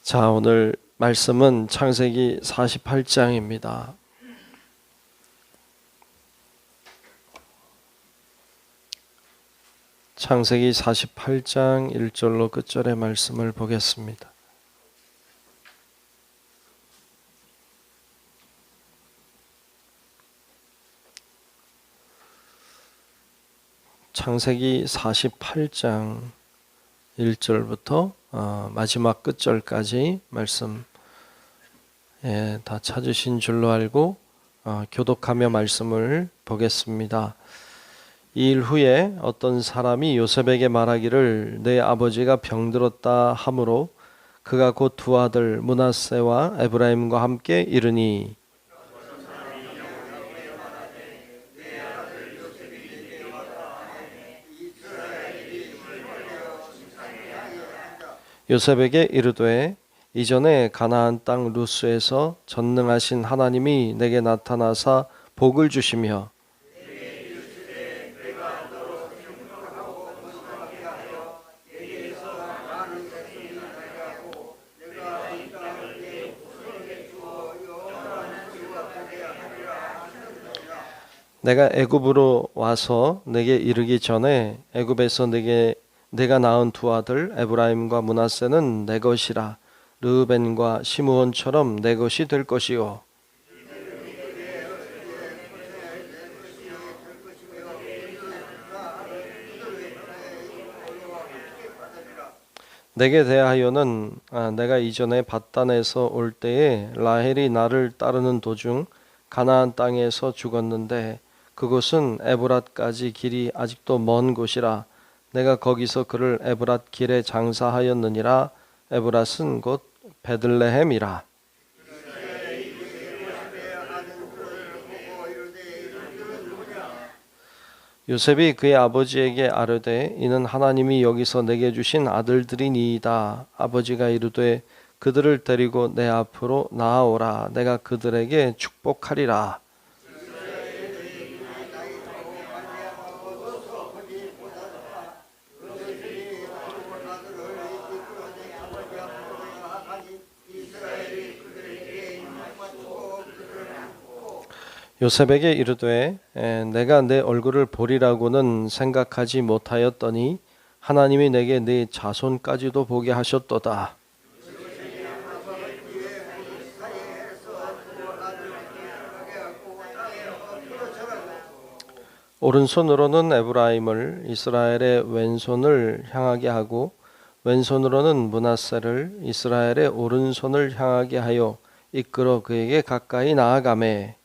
자, 오늘 말씀은 창세기 48장입니다. 창세기 48장 1절로 끝절의 말씀을 보겠습니다. 창세기 48장 1절부터 마지막 끝절까지 말씀 다 찾으신 줄로 알고 교독하며 말씀을 보겠습니다. 이 일 후에 어떤 사람이 요셉에게 말하기를 내 아버지가 병들었다 하므로 그가 곧 두 아들 므낫세와 에브라임과 함께 이르니 요셉에게 이르되 이전에 가나안 땅 루스에서 전능하신 하나님이 내게 나타나사 복을 주시며 내가 애굽으로 와서 내게 이르기 전에 애굽에서 내가 낳은 두 아들 에브라임과 므낫세는 내 것이라 르우벤과 시므온처럼 내 것이 될 것이요 내게 대하여는 내가 이전에 밧단에서 올 때에 라헬이 나를 따르는 도중 가나안 땅에서 죽었는데 그곳은 에브랏까지 길이 아직도 먼 곳이라 내가 거기서 그를 에브랏 길에 장사하였느니라. 에브랏은 곧 베들레헴이라. 요셉이 그의 아버지에게 아뢰되 이는 하나님이 여기서 내게 주신 아들들이니이다. 아버지가 이르되 그들을 데리고 내 앞으로 나아오라. 내가 그들에게 축복하리라. 요셉에게 이르되 내가 내 얼굴을 보리라고는 생각하지 못하였더니 하나님이 내게 네 자손까지도 보게 하셨도다. 오른손으로는 에브라임을 이스라엘의 왼손을 향하게 하고 왼손으로는 므낫세를 이스라엘의 오른손을 향하게 하여 이끌어 그에게 가까이 나아가매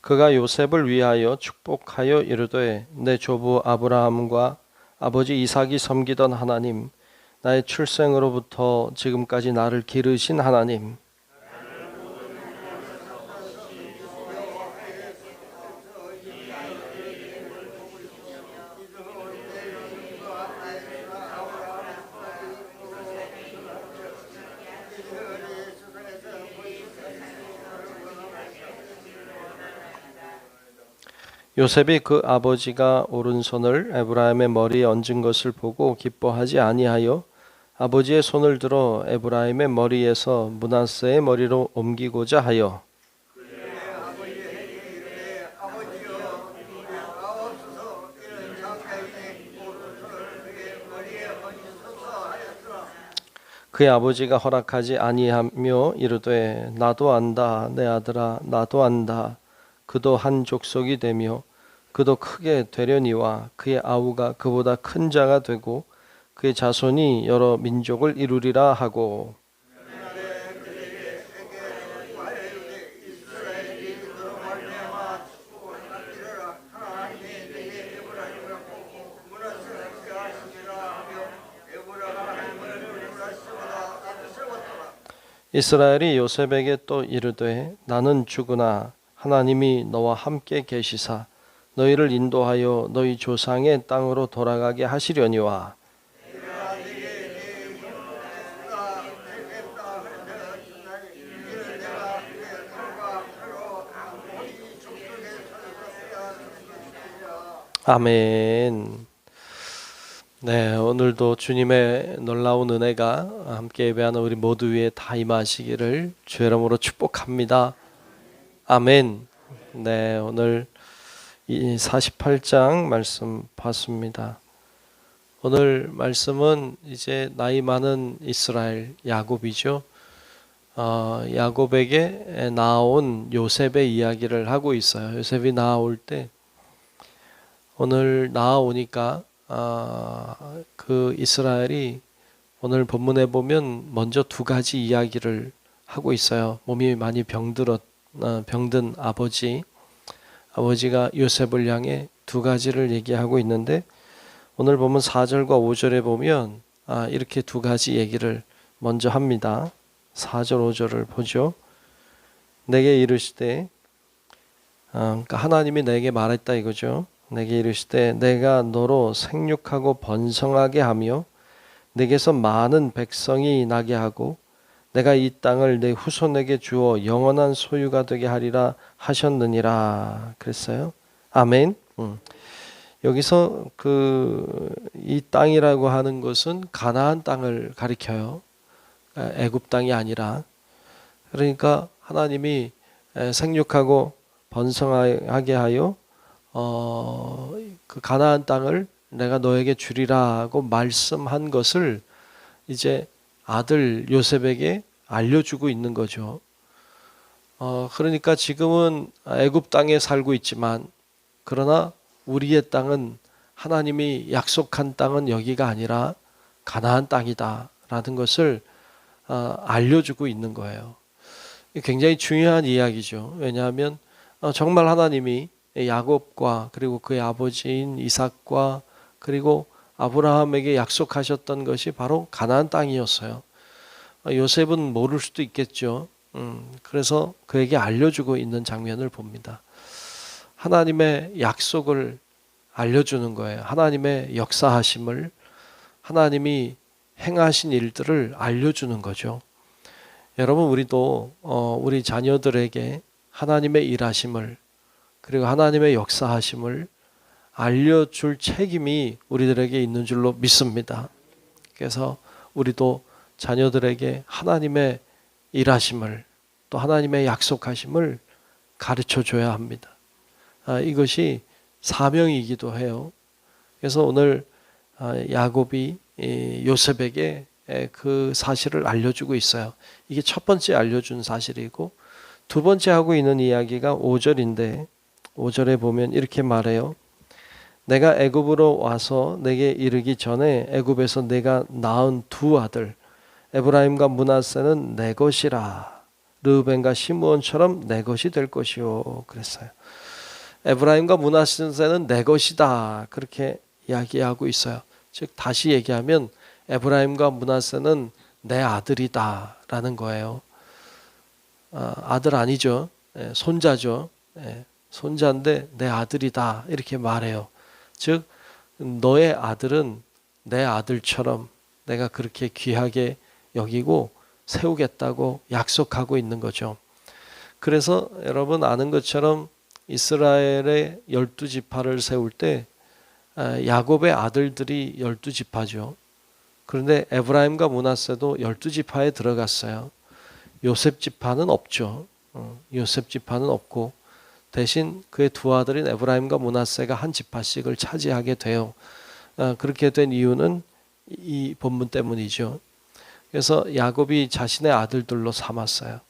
그가 요셉을 위하여 축복하여 이르되 내 조부 아브라함과 아버지 이삭이 섬기던 하나님 나의 출생으로부터 지금까지 나를 기르신 하나님 요셉이 그 아버지가 오른손을 에브라임의 머리에 얹은 것을 보고 기뻐하지 아니하여 아버지의 손을 들어 에브라임의 머리에서 므낫세의 머리로 옮기고자 하여 그의 아버지가 허락하지 아니하며 이르되 나도 안다 내 아들아 나도 안다 그도 한 족속이 되며 그도 크게 되려니와 그의 아우가 그보다 큰 자가 되고 그의 자손이 여러 민족을 이루리라 하고 이스라엘이 요셉에게 또 이르되 나는 죽으나 하나님이 너와 함께 계시사 너희를 인도하여 너희 조상의 땅으로 돌아가게 하시려니와 아멘. 네, 오늘도 주님의 놀라운 은혜가 함께 예배하는 우리 모두 위에 다 임하시기를 주의 이름으로 축복합니다. 아멘. 네, 오늘 이 48장 말씀 봤습니다. 오늘 말씀은 이제 나이 많은 이스라엘 야곱이죠. 야곱에게 나온 요셉의 이야기를 하고 있어요. 요셉이 나아올 때 오늘 나아오니까 그 이스라엘이 오늘 본문에 보면 먼저 두 가지 이야기를 하고 있어요. 몸이 많이 병든 아버지가 요셉을 향해 두 가지를 얘기하고 있는데 오늘 보면 4절과 5절에 보면 이렇게 두 가지 얘기를 먼저 합니다. 4절 5절을 보죠. 내게 이르시되 그러니까 하나님이 내게 말했다 이거죠. 내게 이르시되 내가 너로 생육하고 번성하게 하며 내게서 많은 백성이 나게 하고 내가 이 땅을 내 후손에게 주어 영원한 소유가 되게 하리라 하셨느니라 그랬어요. 아멘. 여기서 이 땅이라고 하는 것은 가나안 땅을 가리켜요. 애굽 땅이 아니라. 그러니까 하나님이 생육하고 번성하게 하여 그 가나안 땅을 내가 너에게 주리라고 말씀한 것을 이제 아들 요셉에게 알려주고 있는 거죠. 그러니까 지금은 애굽 땅에 살고 있지만 그러나 우리의 땅은 하나님이 약속한 땅은 여기가 아니라 가나안 땅이다라는 것을 알려주고 있는 거예요. 굉장히 중요한 이야기죠. 왜냐하면 정말 하나님이 야곱과 그리고 그의 아버지인 이삭과 그리고 아브라함에게 약속하셨던 것이 바로 가나안 땅이었어요. 요셉은 모를 수도 있겠죠. 그래서 그에게 알려주고 있는 장면을 봅니다. 하나님의 약속을 알려주는 거예요. 하나님의 역사하심을, 하나님이 행하신 일들을 알려주는 거죠. 여러분, 우리도 우리 자녀들에게 하나님의 일하심을 그리고 하나님의 역사하심을 알려줄 책임이 우리들에게 있는 줄로 믿습니다. 그래서 우리도 자녀들에게 하나님의 일하심을 또 하나님의 약속하심을 가르쳐 줘야 합니다. 이것이 사명이기도 해요. 그래서 오늘 야곱이 요셉에게 그 사실을 알려주고 있어요. 이게 첫 번째 알려준 사실이고 두 번째 하고 있는 이야기가 5절인데 5절에 보면 이렇게 말해요. 내가 애굽으로 와서 내게 이르기 전에 애굽에서 내가 낳은 두 아들 에브라임과 므낫세는 내 것이라. 르우벤과 시므온처럼 내 것이 될 것이요. 그랬어요. 에브라임과 므낫세는 내 것이다. 그렇게 이야기하고 있어요. 즉 다시 얘기하면 에브라임과 므낫세는 내 아들이다라는 거예요. 아들 아니죠. 손자죠. 손자인데 내 아들이다 이렇게 말해요. 즉 너의 아들은 내 아들처럼 내가 그렇게 귀하게 여기고 세우겠다고 약속하고 있는 거죠. 그래서 여러분 아는 것처럼 이스라엘의 12지파를 세울 때 야곱의 아들들이 12지파죠. 그런데 에브라임과 므낫세도 12지파에 들어갔어요. 요셉 지파는 없죠. 요셉 지파는 없고 대신 그의 두 아들인 에브라임과 므낫세가 한 지파씩을 차지하게 돼요. 그렇게 된 이유는 이 본문 때문이죠. 그래서 야곱이 자신의 아들들로 삼았어요.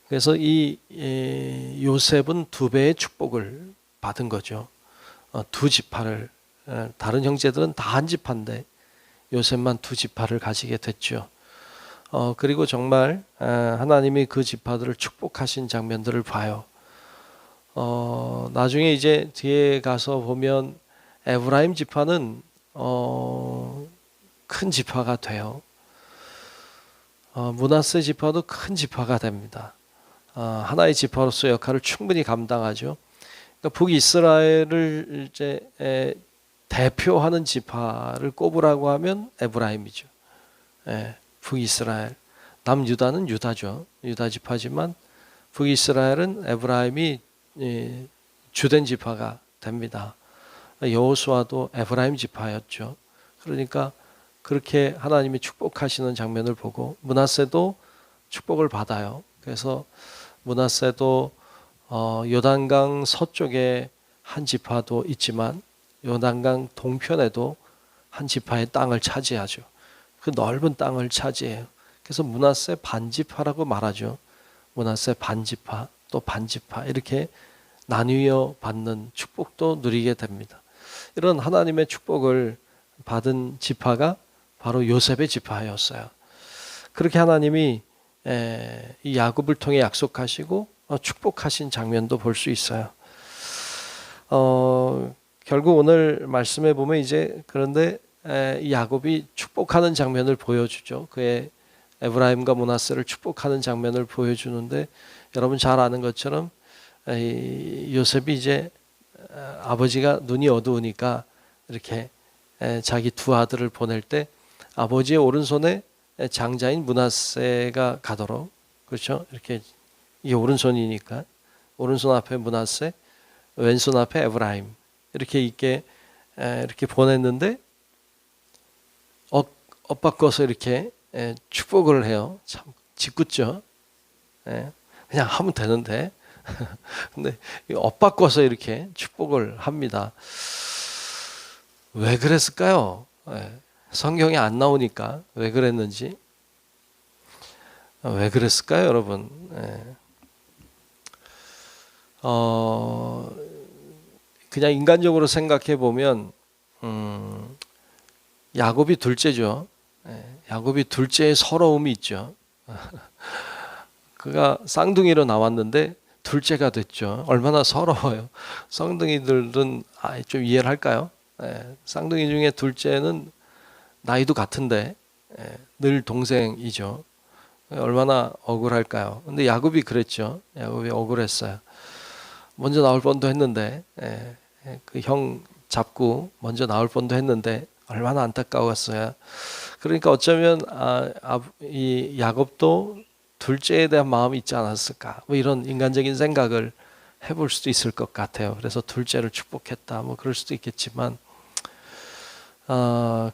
그래서 이 요셉은 두 배의 축복을 받은 거죠. 두 지파를 다른 형제들은 다 한 지파인데 요셉만 두 지파를 가지게 됐죠. 그리고 정말 하나님이 그 지파들을 축복하신 장면들을 봐요. 나중에 이제 뒤에 가서 보면 에브라임 지파는 큰 지파가 돼요. 므낫세 지파도 큰 지파가 됩니다. 하나의 지파로서 역할을 충분히 감당하죠. 그러니까 북이스라엘을 이제 대표하는 지파를 꼽으라고 하면 에브라임이죠. 북이스라엘, 남유다는 유다죠. 유다 지파지만 북이스라엘은 에브라임이 주된 지파가 됩니다. 여호수아도 에브라임 지파였죠. 그러니까 그렇게 하나님이 축복하시는 장면을 보고 므낫세도 축복을 받아요. 그래서 므낫세도 요단강 서쪽에 한 지파도 있지만 요단강 동편에도 한 지파의 땅을 차지하죠. 그 넓은 땅을 차지해요. 그래서 므낫세 반지파라고 말하죠. 므낫세 반지파, 또 반지파 이렇게 나뉘어 받는 축복도 누리게 됩니다. 이런 하나님의 축복을 받은 지파가 바로 요셉의 지파였어요. 그렇게 하나님이 이 야곱을 통해 약속하시고 축복하신 장면도 볼 수 있어요. 결국 오늘 말씀에 보면 이제 그런데 야곱이 축복하는 장면을 보여주죠. 그의 에브라임과 므낫세를 축복하는 장면을 보여주는데 여러분 잘 아는 것처럼 요셉이 이제 아버지가 눈이 어두우니까 이렇게 자기 두 아들을 보낼 때 아버지의 오른손에 장자인 므낫세가 가도록, 그렇죠? 이렇게 이게 오른손이니까 오른손 앞에 므낫세, 왼손 앞에 에브라임 이렇게 있게 이렇게 보냈는데 엇바꿔서 이렇게 축복을 해요. 참 짓궂죠. 그냥 하면 되는데 근데 엇바꿔서 이렇게 축복을 합니다. 왜 그랬을까요? 성경에 안 나오니까 왜 그랬는지. 왜 그랬을까요, 여러분? 그냥 인간적으로 생각해 보면 야곱이 둘째죠. 야곱이 둘째의 서러움이 있죠. 그가 쌍둥이로 나왔는데 둘째가 됐죠. 얼마나 서러워요. 쌍둥이들은 좀 이해를 할까요? 쌍둥이 중에 둘째는 나이도 같은데 늘 동생이죠. 얼마나 억울할까요? 근데 야곱이 그랬죠. 야곱이 억울했어요. 먼저 나올 뻔도 했는데 그 형 잡고 먼저 나올 뻔도 했는데 얼마나 안타까웠어요. 그러니까 어쩌면 이 야곱도 둘째에 대한 마음이 있지 않았을까, 뭐 이런 인간적인 생각을 해볼 수도 있을 것 같아요. 그래서 둘째를 축복했다, 뭐 그럴 수도 있겠지만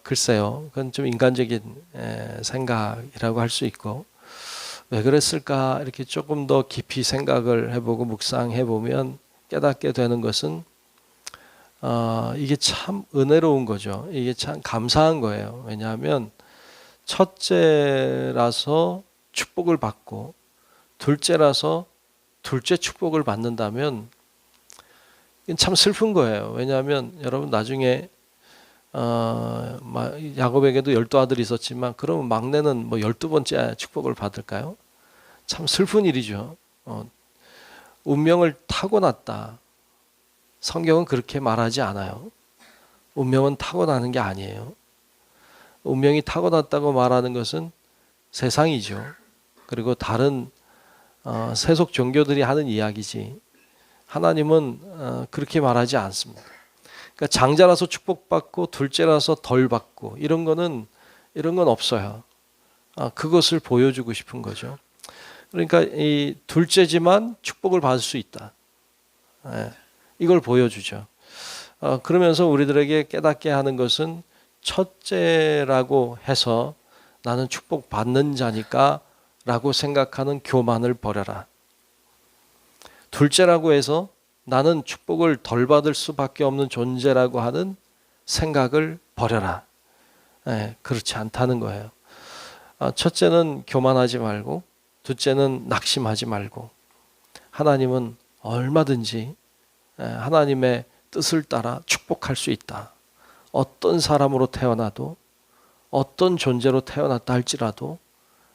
글쎄요, 그건 좀 인간적인 생각이라고 할 수 있고, 왜 그랬을까 이렇게 조금 더 깊이 생각을 해보고 묵상해 보면 깨닫게 되는 것은 이게 참 은혜로운 거죠. 이게 참 감사한 거예요. 왜냐하면 첫째라서 축복을 받고 둘째라서 둘째 축복을 받는다면 참 슬픈 거예요. 왜냐하면 여러분 나중에 야곱에게도 12아들이 있었지만 그러면 막내는 뭐 12번째 축복을 받을까요? 참 슬픈 일이죠. 운명을 타고났다. 성경은 그렇게 말하지 않아요. 운명은 타고나는 게 아니에요. 운명이 타고났다고 말하는 것은 세상이죠. 그리고 다른 세속 종교들이 하는 이야기지, 하나님은 그렇게 말하지 않습니다. 그러니까 장자라서 축복받고 둘째라서 덜 받고 이런 건 없어요. 그것을 보여주고 싶은 거죠. 그러니까 이 둘째지만 축복을 받을 수 있다. 이걸 보여주죠. 그러면서 우리들에게 깨닫게 하는 것은 첫째라고 해서 나는 축복받는 자니까 라고 생각하는 교만을 버려라. 둘째라고 해서 나는 축복을 덜 받을 수밖에 없는 존재라고 하는 생각을 버려라. 그렇지 않다는 거예요. 첫째는 교만하지 말고 둘째는 낙심하지 말고 하나님은 얼마든지 하나님의 뜻을 따라 축복할 수 있다. 어떤 사람으로 태어나도 어떤 존재로 태어났다 할지라도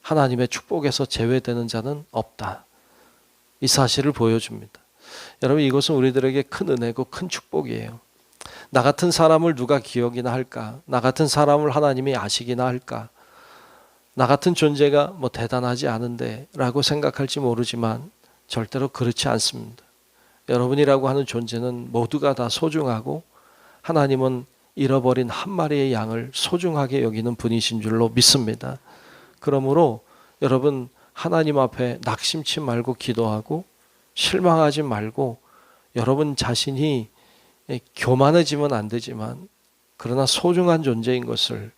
하나님의 축복에서 제외되는 자는 없다. 이 사실을 보여줍니다. 여러분, 이것은 우리들에게 큰 은혜고 큰 축복이에요. 나 같은 사람을 누가 기억이나 할까? 나 같은 사람을 하나님이 아시기나 할까? 나 같은 존재가 뭐 대단하지 않은데 라고 생각할지 모르지만 절대로 그렇지 않습니다. 여러분이라고 하는 존재는 모두가 다 소중하고 하나님은 잃어버린 한 마리의 양을 소중하게 여기는 분이신 줄로 믿습니다. 그러므로 여러분, 하나님 앞에 낙심치 말고 기도하고 실망하지 말고 여러분 자신이 교만해지면 안 되지만 그러나 소중한 존재인 것을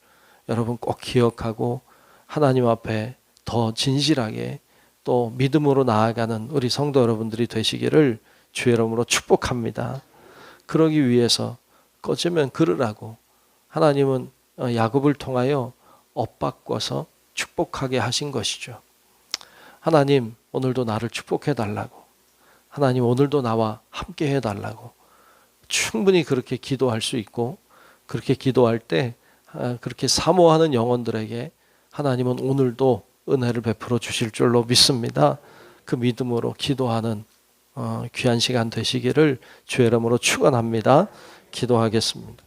여러분 꼭 기억하고 하나님 앞에 더 진실하게 또 믿음으로 나아가는 우리 성도 여러분들이 되시기를 주의 이름으로 축복합니다. 그러기 위해서 꺼지면 그러라고 하나님은 야곱을 통하여 엇바꿔서 축복하게 하신 것이죠. 하나님 오늘도 나를 축복해 달라고, 하나님 오늘도 나와 함께 해달라고 충분히 그렇게 기도할 수 있고, 그렇게 기도할 때 그렇게 사모하는 영혼들에게 하나님은 오늘도 은혜를 베풀어 주실 줄로 믿습니다. 그 믿음으로 기도하는 귀한 시간 되시기를 주의 이름으로 축원합니다. 기도하겠습니다.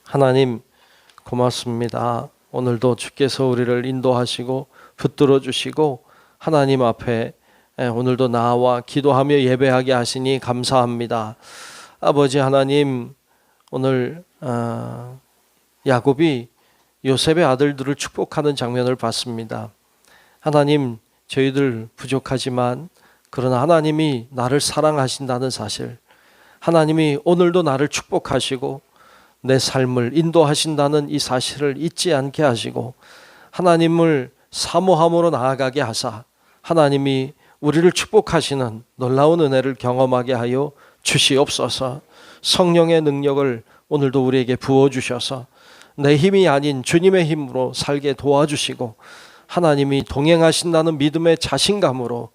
하나님 고맙습니다. 오늘도 주께서 우리를 인도하시고 붙들어 주시고 하나님 앞에 오늘도 나와 기도하며 예배하게 하시니 감사합니다. 아버지 하나님, 오늘 야곱이 요셉의 아들들을 축복하는 장면을 봤습니다. 하나님, 저희들 부족하지만 그러나 하나님이 나를 사랑하신다는 사실, 하나님이 오늘도 나를 축복하시고 내 삶을 인도하신다는 이 사실을 잊지 않게 하시고 하나님을 사모함으로 나아가게 하사 하나님이 우리를 축복하시는 놀라운 은혜를 경험하게 하여 주시옵소서. 성령의 능력을 오늘도 우리에게 부어주셔서 내 힘이 아닌 주님의 힘으로 살게 도와주시고 하나님이 동행하신다는 믿음의 자신감으로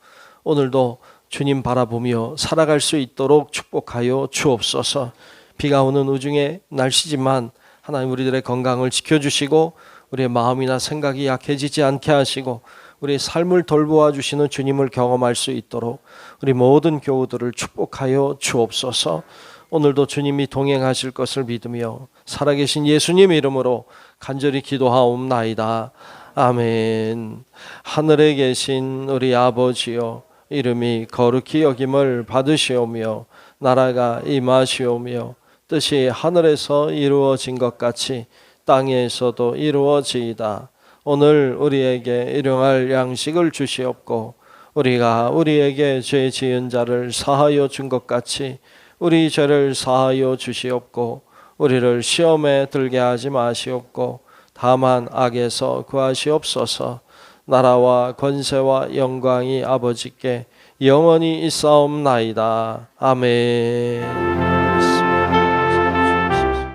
오늘도 주님 바라보며 살아갈 수 있도록 축복하여 주옵소서. 비가 오는 우중의 날씨지만 하나님 우리들의 건강을 지켜주시고 우리의 마음이나 생각이 약해지지 않게 하시고 우리의 삶을 돌보아 주시는 주님을 경험할 수 있도록 우리 모든 교우들을 축복하여 주옵소서. 오늘도 주님이 동행하실 것을 믿으며 살아계신 예수님 이름으로 간절히 기도하옵나이다. 아멘. 하늘에 계신 우리 아버지여, 이름이 거룩히 여김을 받으시오며 나라가 임하시오며 뜻이 하늘에서 이루어진 것 같이 땅에서도 이루어지이다. 오늘 우리에게 일용할 양식을 주시옵고 우리가 우리에게 죄 지은 자를 사하여 준 것 같이 우리 죄를 사하여 주시옵고 우리를 시험에 들게 하지 마시옵고 다만 악에서 구하시옵소서. 나라와 권세와 영광이 아버지께 영원히 있사옵나이다. 아멘.